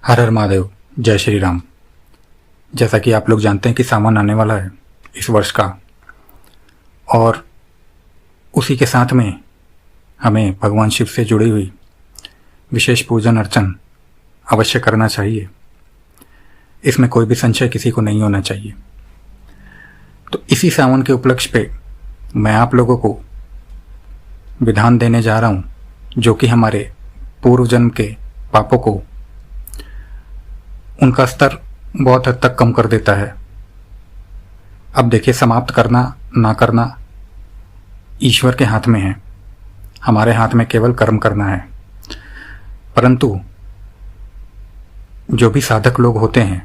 हर हर महादेव, जय श्री राम। जैसा कि आप लोग जानते हैं कि सावन आने वाला है इस वर्ष का, और उसी के साथ में हमें भगवान शिव से जुड़ी हुई विशेष पूजन अर्चन अवश्य करना चाहिए। इसमें कोई भी संशय किसी को नहीं होना चाहिए। तो इसी सावन के उपलक्ष्य पे मैं आप लोगों को विधान देने जा रहा हूँ, जो कि हमारे पूर्व जन्म के पापों को, उनका स्तर बहुत हद तक कम कर देता है। अब देखिए, समाप्त करना ना करना ईश्वर के हाथ में है, हमारे हाथ में केवल कर्म करना है। परंतु जो भी साधक लोग होते हैं,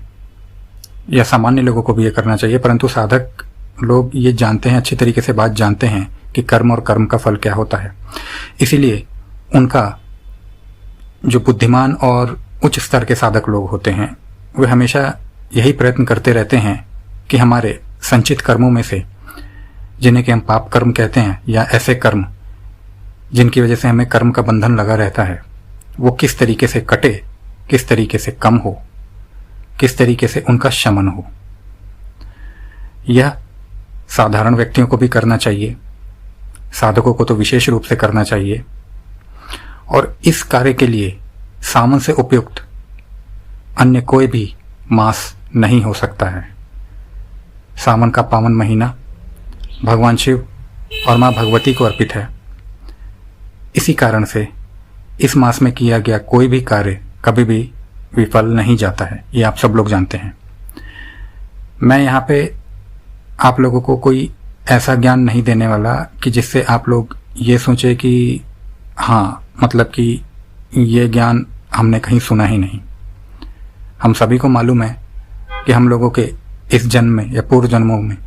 या सामान्य लोगों को भी ये करना चाहिए, परंतु साधक लोग ये जानते हैं, अच्छी तरीके से बात जानते हैं कि कर्म और कर्म का फल क्या होता है। इसीलिए उनका जो बुद्धिमान और उच्च स्तर के साधक लोग होते हैं, वे हमेशा यही प्रयत्न करते रहते हैं कि हमारे संचित कर्मों में से, जिन्हें कि हम पाप कर्म कहते हैं, या ऐसे कर्म जिनकी वजह से हमें कर्म का बंधन लगा रहता है, वो किस तरीके से कटे, किस तरीके से कम हो, किस तरीके से उनका शमन हो। यह साधारण व्यक्तियों को भी करना चाहिए, साधकों को तो विशेष रूप से करना चाहिए। और इस कार्य के लिए सावन से उपयुक्त अन्य कोई भी मास नहीं हो सकता है। सावन का पावन महीना भगवान शिव और मां भगवती को अर्पित है। इसी कारण से इस मास में किया गया कोई भी कार्य कभी भी विफल नहीं जाता है, ये आप सब लोग जानते हैं। मैं यहाँ पे आप लोगों को कोई ऐसा ज्ञान नहीं देने वाला कि जिससे आप लोग ये सोचे कि हाँ, मतलब कि ये ज्ञान हमने कहीं सुना ही नहीं। हम सभी को मालूम है कि हम लोगों के इस जन्म में या पूर्व जन्मों में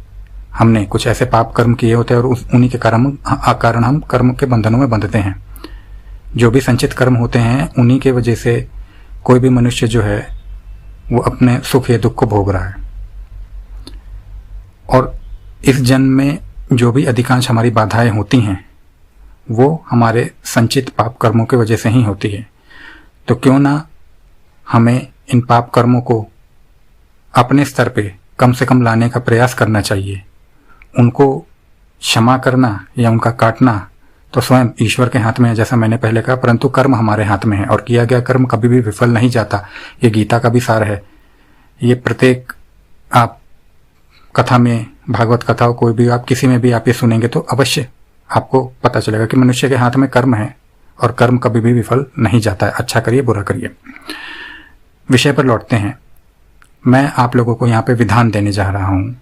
हमने कुछ ऐसे पाप कर्म किए होते हैं, और उन्हीं के कारण हम कर्म के बंधनों में बंधते हैं। जो भी संचित कर्म होते हैं, उन्हीं के वजह से कोई भी मनुष्य जो है वो अपने सुख या दुख को भोग रहा है। और इस जन्म में जो भी अधिकांश हमारी बाधाएं होती हैं, वो हमारे संचित पाप कर्मों की वजह से ही होती है। तो क्यों ना हमें इन पाप कर्मों को अपने स्तर पे कम से कम लाने का प्रयास करना चाहिए। उनको क्षमा करना या उनका काटना तो स्वयं ईश्वर के हाथ में है, जैसा मैंने पहले कहा, परंतु कर्म हमारे हाथ में है, और किया गया कर्म कभी भी विफल नहीं जाता। ये गीता का भी सार है। ये प्रत्येक आप कथा में, भागवत कथा हो, कोई भी आप किसी में भी आप ये सुनेंगे तो अवश्य आपको पता चलेगा कि मनुष्य के हाथ में कर्म है, और कर्म कभी भी विफल नहीं जाता है। अच्छा करिए, बुरा करिए। विषय पर लौटते हैं। मैं आप लोगों को यहाँ पे विधान देने जा रहा हूँ,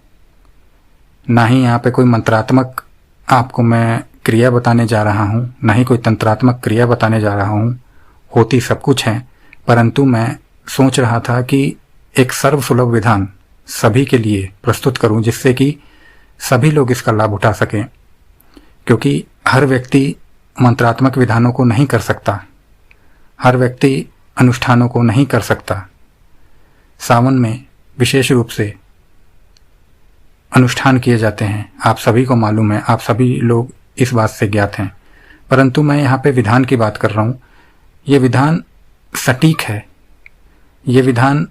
ना ही यहाँ पे कोई मंत्रात्मक आपको मैं क्रिया बताने जा रहा हूँ, ना ही कोई तंत्रात्मक क्रिया बताने जा रहा हूँ। होती सब कुछ है, परंतु मैं सोच रहा था कि एक सर्वसुलभ विधान सभी के लिए प्रस्तुत करूँ, जिससे कि सभी लोग इसका लाभ उठा सकें। क्योंकि हर व्यक्ति मंत्रात्मक विधानों को नहीं कर सकता, हर व्यक्ति अनुष्ठानों को नहीं कर सकता। सावन में विशेष रूप से अनुष्ठान किए जाते हैं, आप सभी को मालूम है, आप सभी लोग इस बात से ज्ञात हैं। परंतु मैं यहाँ पे विधान की बात कर रहा हूँ। ये विधान सटीक है। ये विधान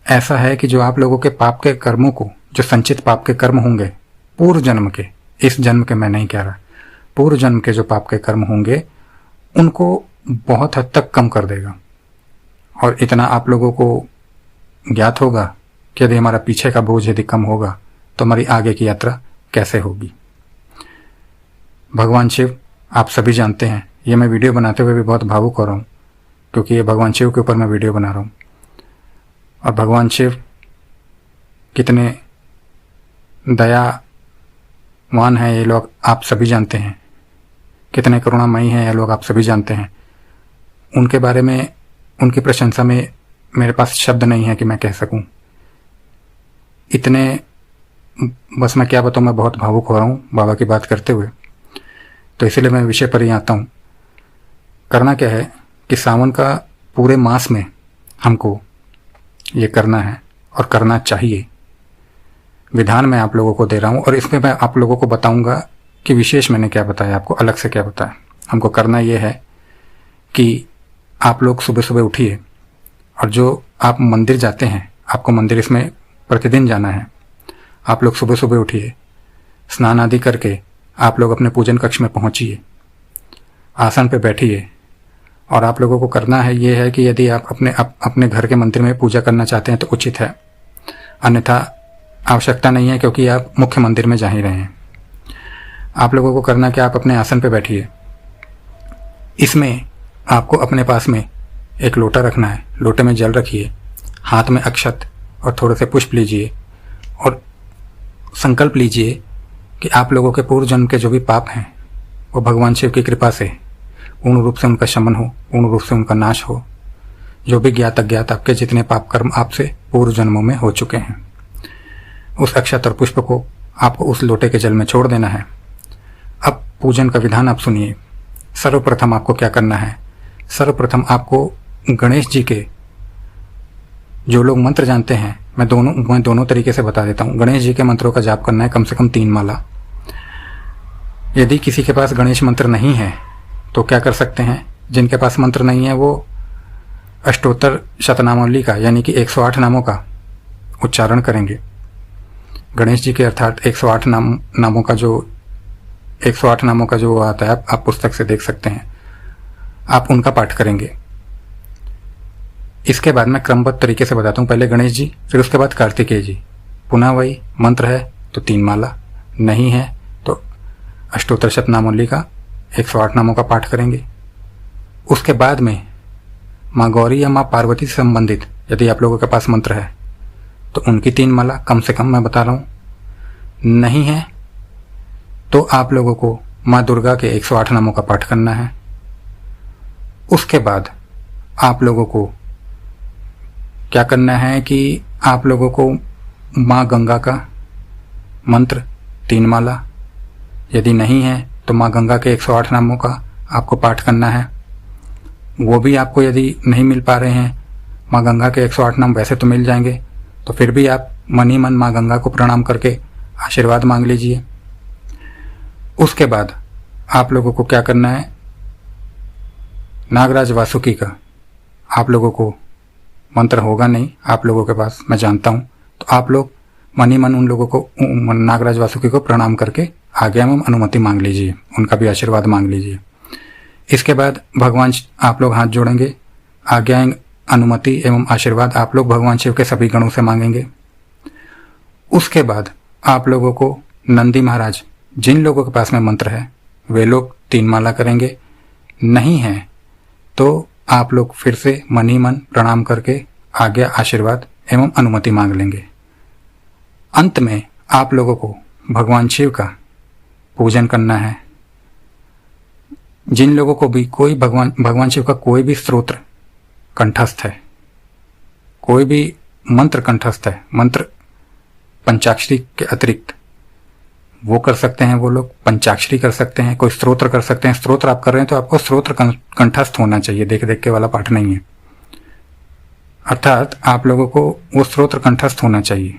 ऐसा है कि जो आप लोगों के पाप के कर्मों को, जो संचित पाप के कर्म होंगे पूर्व जन्म के, इस जन्म के मैं नहीं कह रहा, पूर्व जन्म के जो पाप के कर्म होंगे, उनको बहुत हद तक कम कर देगा। और इतना आप लोगों को ज्ञात होगा कि यदि हमारा पीछे का बोझ यदि कम होगा तो हमारी आगे की यात्रा कैसे होगी। भगवान शिव आप सभी जानते हैं। ये मैं वीडियो बनाते हुए भी बहुत भावुक हो रहा हूँ, क्योंकि ये भगवान शिव के ऊपर मैं वीडियो बना रहा हूँ। और भगवान शिव कितने दयावान हैं ये लोग आप सभी जानते हैं, कितने करुणामयी हैं ये लोग आप सभी जानते हैं। उनके बारे में, उनकी प्रशंसा में मेरे पास शब्द नहीं है कि मैं कह सकूं। इतने, बस मैं क्या बताऊं, मैं बहुत भावुक हो रहा हूं बाबा की बात करते हुए। तो इसलिए मैं विषय पर ही आता हूं। करना क्या है कि सावन का पूरे मास में हमको ये करना है, और करना चाहिए। विधान मैं आप लोगों को दे रहा हूं, और इसमें मैं आप लोगों को बताऊंगा कि विशेष मैंने क्या बताया, आपको अलग से क्या बताया। हमको करना ये है कि आप लोग सुबह सुबह उठिए, और जो आप मंदिर जाते हैं, आपको मंदिर इसमें प्रतिदिन जाना है, आप लोग सुबह सुबह उठिए, स्नान आदि करके आप लोग अपने पूजन कक्ष में पहुंचिए, आसन पे बैठिए। और आप लोगों को करना है ये है कि यदि आप अपने घर के मंदिर में पूजा करना चाहते हैं तो उचित है, अन्यथा आवश्यकता नहीं है, क्योंकि आप मुख्य मंदिर में जा ही रहे हैं। आप लोगों को करना कि आप अपने आसन पे बैठिए। इसमें आपको अपने पास में एक लोटा रखना है, लोटे में जल रखिए, हाथ में अक्षत और थोड़े से पुष्प लीजिए और संकल्प लीजिए कि आप लोगों के पूर्व जन्म के जो भी पाप हैं वो भगवान शिव की कृपा से पूर्ण रूप से उनका शमन हो, पूर्ण रूप से उनका नाश हो। जो भी ज्ञात अज्ञात आपके जितने पाप कर्म आपसे पूर्व जन्मों में हो चुके हैं, उस अक्षत और पुष्प को आपको उस लोटे के जल में छोड़ देना है। अब पूजन का विधान आप सुनिए। सर्वप्रथम आपको क्या करना है? सर्वप्रथम आपको गणेश जी के, जो लोग मंत्र जानते हैं, मैं दोनों तरीके से बता देता हूँ। गणेश जी के मंत्रों का जाप करना है, कम से कम 3 माला। यदि किसी के पास गणेश मंत्र नहीं है तो क्या कर सकते हैं? जिनके पास मंत्र नहीं है वो अष्टोत्तर शतनामावली का, यानी कि 108 नामों का उच्चारण करेंगे। गणेश जी के अर्थात 108 नामों का जो आता है, आप पुस्तक से देख सकते हैं, आप उनका पाठ करेंगे। इसके बाद मैं क्रमबद्ध तरीके से बताता हूँ। पहले गणेश जी, फिर उसके बाद कार्तिकेय जी। पुनः वही, मंत्र है तो 3 माला, नहीं है तो अष्टोत्तर शतनामावली का 108 नामों का पाठ करेंगे। उसके बाद में माँ गौरी या माँ पार्वती से संबंधित यदि आप लोगों के पास मंत्र है तो उनकी 3 माला कम से कम, मैं बता रहा हूँ। नहीं है तो आप लोगों को माँ दुर्गा के 108 नामों का पाठ करना है। उसके बाद आप लोगों को क्या करना है कि आप लोगों को माँ गंगा का मंत्र 3 माला, यदि नहीं है तो माँ गंगा के 108 नामों का आपको पाठ करना है। वो भी आपको यदि नहीं मिल पा रहे हैं, माँ गंगा के 108 नाम वैसे तो मिल जाएंगे, तो फिर भी आप मन ही मन माँ गंगा को प्रणाम करके आशीर्वाद मांग लीजिए। उसके बाद आप लोगों को क्या करना है? नागराज वासुकी का आप लोगों को मंत्र होगा नहीं आप लोगों के पास, मैं जानता हूँ, तो आप लोग मन ही मन उन लोगों को, नागराज वासुकी को प्रणाम करके आज्ञा एवं अनुमति मांग लीजिए, उनका भी आशीर्वाद मांग लीजिए। इसके बाद भगवान, आप लोग हाथ जोड़ेंगे, आज्ञा, अनुमति एवं आशीर्वाद आप लोग भगवान शिव के सभी गणों से मांगेंगे। उसके बाद आप लोगों को नंदी महाराज, जिन लोगों के पास में मंत्र है वे लोग 3 माला करेंगे, नहीं है तो आप लोग फिर से मन ही मन प्रणाम करके आज्ञा, आशीर्वाद एवं अनुमति मांग लेंगे। अंत में आप लोगों को भगवान शिव का पूजन करना है। जिन लोगों को भी कोई भगवान शिव का कोई भी स्तोत्र कंठस्थ है, कोई भी मंत्र कंठस्थ है, मंत्र पंचाक्षरी के अतिरिक्त, वो कर सकते हैं। वो लोग पंचाक्षरी कर सकते हैं, कोई स्तोत्र कर सकते हैं। स्तोत्र आप कर रहे हैं तो आपको स्तोत्र कंठस्थ होना चाहिए, देख देख के वाला पाठ नहीं है। अर्थात आप लोगों को वो स्तोत्र कंठस्थ होना चाहिए।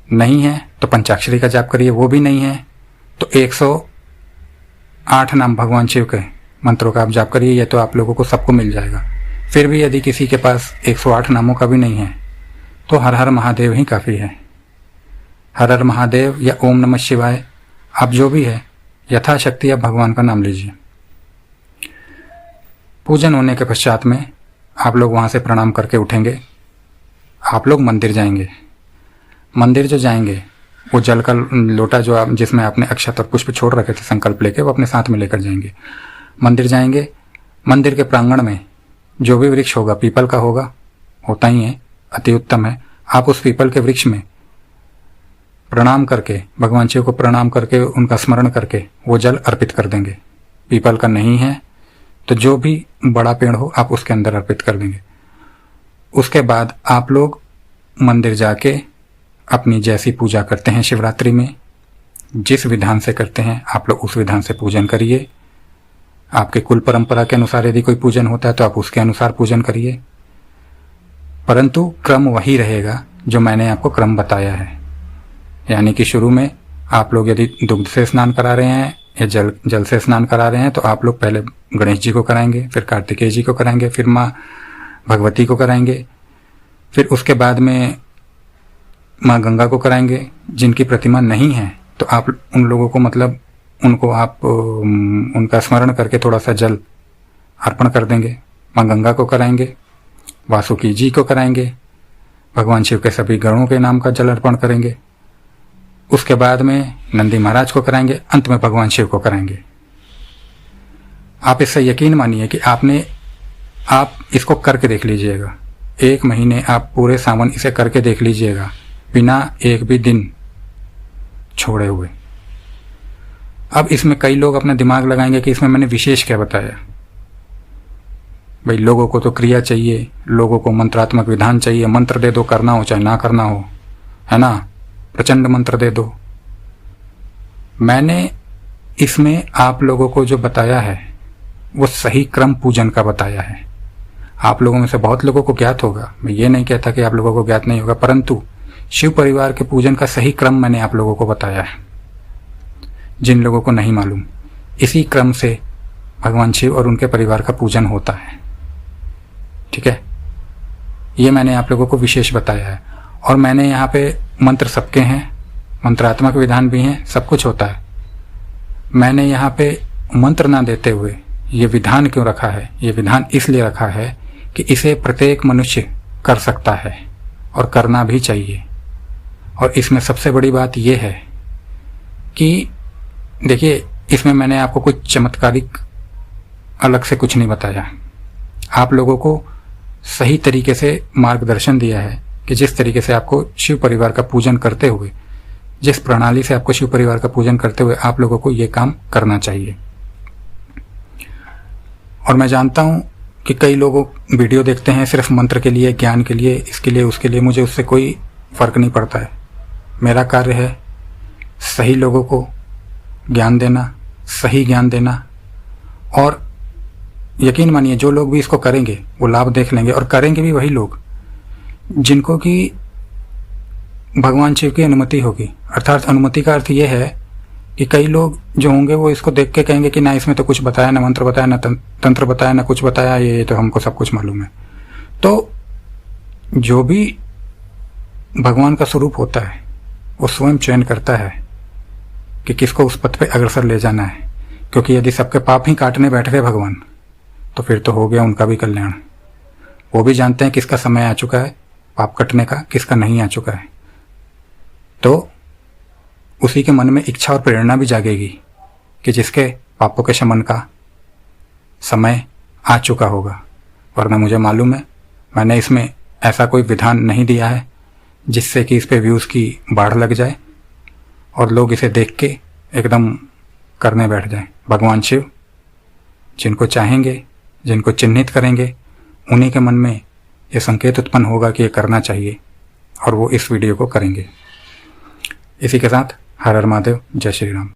नहीं है तो पंचाक्षरी का जाप करिए, वो भी नहीं है तो 108 नाम भगवान शिव के मंत्रों का आप जाप करिए, ये तो आप लोगों को सबको मिल जाएगा। फिर भी यदि किसी के पास 108 नामों का भी नहीं है तो हर हर महादेव ही काफ़ी है। हर हर महादेव या ओम नमः शिवाय, आप जो भी है यथाशक्ति आप भगवान का नाम लीजिए। पूजन होने के पश्चात में आप लोग वहाँ से प्रणाम करके उठेंगे, आप लोग मंदिर जाएंगे। मंदिर जो जाएंगे वो जल का लोटा जो आप, जिसमें आपने अक्षत और पुष्प छोड़ रखे थे संकल्प लेके, वो अपने साथ में लेकर जाएंगे। मंदिर जाएंगे, मंदिर के प्रांगण में जो भी वृक्ष होगा, पीपल का होता ही है, अति उत्तम है। आप उस पीपल के वृक्ष में प्रणाम करके, भगवान शिव को प्रणाम करके, उनका स्मरण करके वो जल अर्पित कर देंगे। पीपल का नहीं है तो जो भी बड़ा पेड़ हो आप उसके अंदर अर्पित कर देंगे। उसके बाद आप लोग मंदिर जाके अपनी जैसी पूजा करते हैं शिवरात्रि में, जिस विधान से करते हैं आप लोग उस विधान से पूजन करिए। आपके कुल परंपरा के अनुसार यदि कोई पूजन होता है तो आप उसके अनुसार पूजन करिए, परंतु क्रम वही रहेगा जो मैंने आपको क्रम बताया है। यानी कि शुरू में आप लोग यदि दुग्ध से स्नान करा रहे हैं या जल से स्नान करा रहे हैं तो आप लोग पहले गणेश जी को कराएंगे, फिर कार्तिकेय जी को कराएंगे, फिर माँ भगवती को कराएंगे, फिर उसके बाद में माँ गंगा को कराएंगे। जिनकी प्रतिमा नहीं है तो आप उन लोगों को मतलब उनको आप उनका स्मरण करके थोड़ा सा जल अर्पण कर देंगे। माँ गंगा को कराएंगे, वासुकी जी को कराएंगे, भगवान शिव के सभी गणों के नाम का जल अर्पण करेंगे। उसके बाद में नंदी महाराज को कराएंगे, अंत में भगवान शिव को कराएंगे। आप इससे यकीन मानिए कि आप इसको करके देख लीजिएगा। 1 महीने आप पूरे सावन इसे करके देख लीजिएगा, बिना एक भी दिन छोड़े हुए। अब इसमें कई लोग अपना दिमाग लगाएंगे कि इसमें मैंने विशेष क्या बताया। भाई लोगों को तो क्रिया चाहिए, लोगों को मंत्रात्मक विधान चाहिए, मंत्र दे दो, करना हो चाहे ना करना हो, है ना, प्रचंड मंत्र दे दो। मैंने इसमें आप लोगों को जो बताया है वो सही क्रम पूजन का बताया है। आप लोगों में से बहुत लोगों को ज्ञात होगा, मैं ये नहीं कहता कि आप लोगों को ज्ञात नहीं होगा, परंतु शिव परिवार के पूजन का सही क्रम मैंने आप लोगों को बताया है। जिन लोगों को नहीं मालूम, इसी क्रम से भगवान शिव और उनके परिवार का पूजन होता है। ठीक है, ये मैंने आप लोगों को विशेष बताया है। और मैंने यहाँ पे मंत्र सबके हैं, मंत्रात्मक विधान भी हैं, सब कुछ होता है। मैंने यहाँ पे मंत्र ना देते हुए ये विधान क्यों रखा है? ये विधान इसलिए रखा है कि इसे प्रत्येक मनुष्य कर सकता है और करना भी चाहिए। और इसमें सबसे बड़ी बात यह है कि देखिए, इसमें मैंने आपको कुछ चमत्कारिक अलग से कुछ नहीं बताया। आप लोगों को सही तरीके से मार्गदर्शन दिया है कि जिस तरीके से आपको शिव परिवार का पूजन करते हुए, जिस प्रणाली से आपको शिव परिवार का पूजन करते हुए आप लोगों को ये काम करना चाहिए। और मैं जानता हूं कि कई लोग वीडियो देखते हैं सिर्फ मंत्र के लिए, ज्ञान के लिए, इसके लिए उसके लिए। मुझे उससे कोई फर्क नहीं पड़ता है। मेरा कार्य है सही लोगों को ज्ञान देना, सही ज्ञान देना। और यकीन मानिए जो लोग भी इसको करेंगे वो लाभ देख लेंगे, और करेंगे भी वही लोग जिनको कि भगवान शिव की अनुमति होगी। अर्थात अनुमति का अर्थ ये है कि कई लोग जो होंगे वो इसको देख के कहेंगे कि ना इसमें तो कुछ बताया, ना मंत्र बताया, ना तंत्र बताया, ना कुछ बताया, ये तो हमको सब कुछ मालूम है। तो जो भी भगवान का स्वरूप होता है वो स्वयं चयन करता है कि किसको उस पथ पे अग्रसर ले जाना है। क्योंकि यदि सबके पाप ही काटने बैठ गए भगवान, तो फिर तो हो गया उनका भी कल्याण। वो भी जानते हैं किसका समय आ चुका है पाप कटने का, किसका नहीं आ चुका है। तो उसी के मन में इच्छा और प्रेरणा भी जागेगी कि जिसके पापों के शमन का समय आ चुका होगा। वरना मुझे मालूम है, मैंने इसमें ऐसा कोई विधान नहीं दिया है जिससे कि इस पे व्यूज़ की बाढ़ लग जाए और लोग इसे देख के एकदम करने बैठ जाएं। भगवान शिव जिनको चाहेंगे, जिनको चिन्हित करेंगे, उन्हीं के मन में ये संकेत उत्पन्न होगा कि ये करना चाहिए, और वो इस वीडियो को करेंगे। इसी के साथ हर हर महादेव, जय श्री राम।